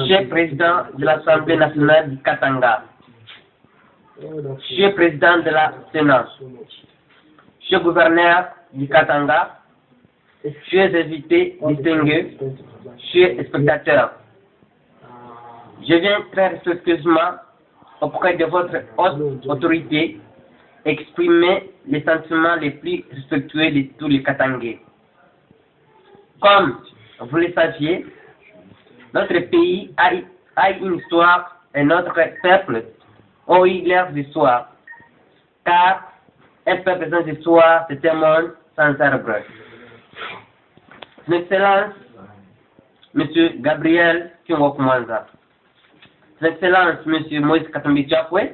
Cher président de l'Assemblée nationale du Katanga, cher président de la Sénat, cher gouverneur du Katanga, chers invités distingués, chers spectateurs, je viens très respectueusement auprès de votre haute autorité exprimer les sentiments les plus respectueux de tous les Katangais. Comme vous le saviez, notre pays a une histoire et notre peuple ont eu leurs histoires, car un peuple sans histoire, c'est un monde sans arbre. Son Excellence, M. Gabriel Kyungok Mwanza, Son Excellence, M. Moïse Katumbi Chapwe,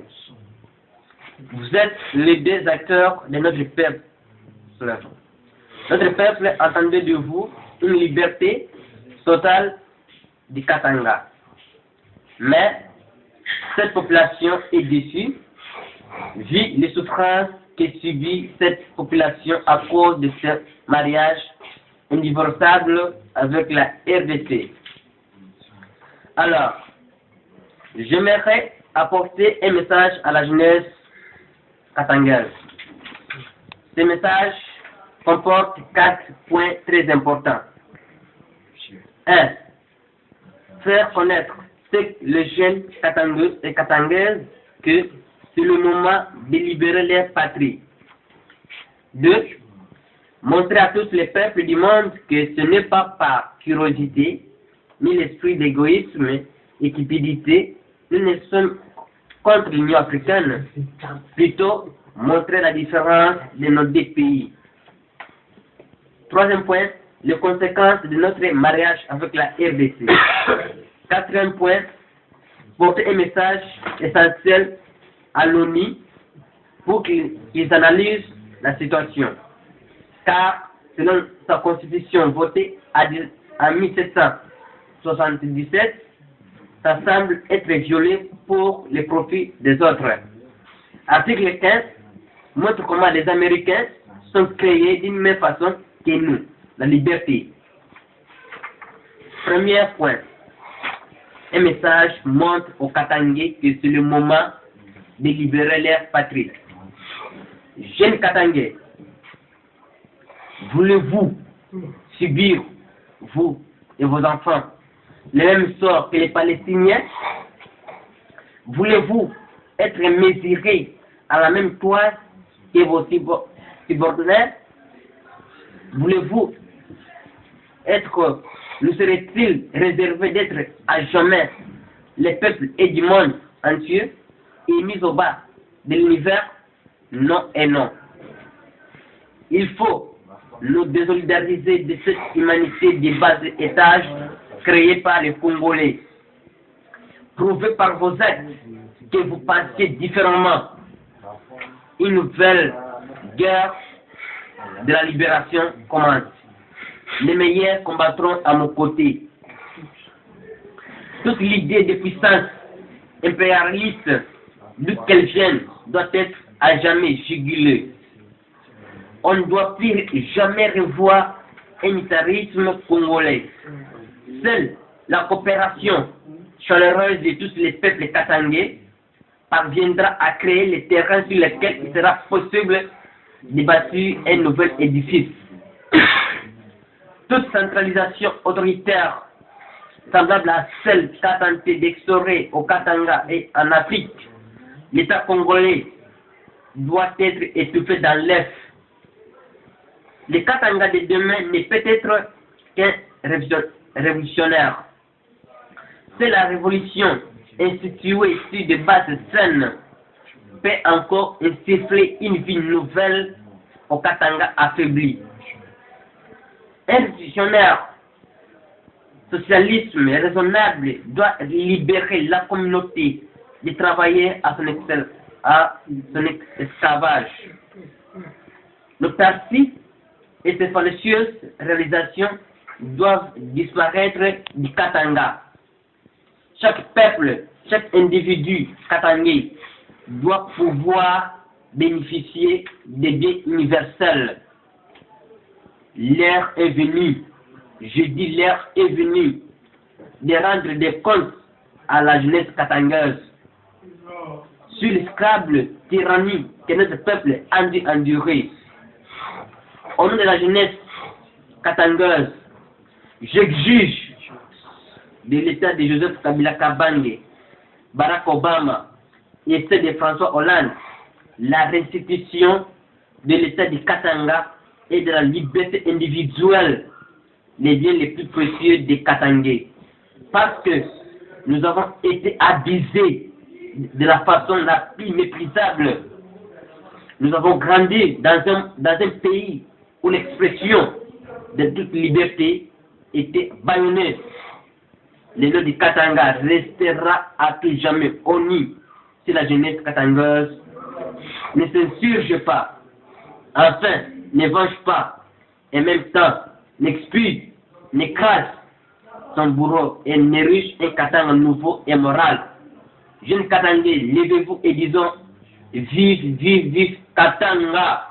vous êtes les deux acteurs de notre peuple. Notre peuple attendait de vous une liberté totale du Katanga. Mais cette population est déçue, vit les souffrances que subit cette population à cause de ce mariage indivorçable avec la RDC. Alors, j'aimerais apporter un message à la jeunesse katangaise. Ce message comporte 4 points très importants. 1. Faire connaître les jeunes katangais et katangaises que c'est le moment de libérer leur patrie. 2. Montrer à tous les peuples du monde que ce n'est pas par curiosité, ni l'esprit d'égoïsme et cupidité, nous ne sommes contre l'Union africaine, plutôt montrer la différence de nos deux pays. 3e point, les conséquences de notre mariage avec la RDC. 4e point, porter un message essentiel à l'ONU pour qu'ils analysent la situation. Car, selon sa constitution votée en 1777, ça semble être violé pour le profit des autres. Article 15 montre comment les Américains sont créés d'une même façon que nous, la liberté. Premier point, un message montre aux Katangais que c'est le moment de libérer leur patrie. Jeunes Katangais, voulez-vous subir, vous et vos enfants, le même sort que les Palestiniens? Voulez-vous être mesurés à la même toile que vos subordonnés? Voulez-vous être, nous serait-il réservé d'être à jamais les peuples et du monde entier et mis au bas de l'univers? Non et non. Il faut nous désolidariser de cette humanité de bas étage créée par les Congolais. Prouvez par vos actes que vous pensez différemment. Une nouvelle guerre de la libération commence. Les meilleurs combattront à mon côté. Toute l'idée de puissance impérialiste d'où qu'elle vienne doit être à jamais jugulée. On ne doit plus jamais revoir un militarisme congolais. Seule la coopération chaleureuse de tous les peuples katangais parviendra à créer les terrains sur lesquels il sera possible de bâtir un nouvel édifice. Toute centralisation autoritaire semblable à celle qu'a tenté d'exaucer au Katanga et en Afrique, l'État congolais doit être étouffé dans l'œuf. Le Katanga de demain n'est peut-être qu'un révolutionnaire. C'est la révolution instituée sur des bases saines peut encore insuffler une vie nouvelle au Katanga affaibli. Un révolutionnaire socialisme raisonnable doit libérer la communauté de travailler à son esclavage. L'autarcie et ses fallacieuses réalisations doivent disparaître du Katanga. Chaque peuple, chaque individu katangais doit pouvoir bénéficier des biens universels. l'heure est venue, je dis l'heure est venue, de rendre des comptes à la jeunesse katangaise sur l'escrable tyrannie que notre peuple a dû endurer. Au nom de la jeunesse katangaise, j'exige de l'État de Joseph Kabila Kabange, Barack Obama et ceux de François Hollande la restitution de l'État du Katanga et de la liberté individuelle, les biens les plus précieux des Katangais. Parce que nous avons été abusés de la façon la plus méprisable. Nous avons grandi dans un pays où l'expression de toute liberté était bâillonnée. Le nom du Katanga restera à tout jamais honni si la jeunesse katangaise ne s'insurge pas, enfin ne venge pas, et en même temps n'expulse, n'écrase son bourreau et n'érige un Katanga nouveau et moral. Jeunes Katangais, levez-vous et disons vive, vive, vive Katanga.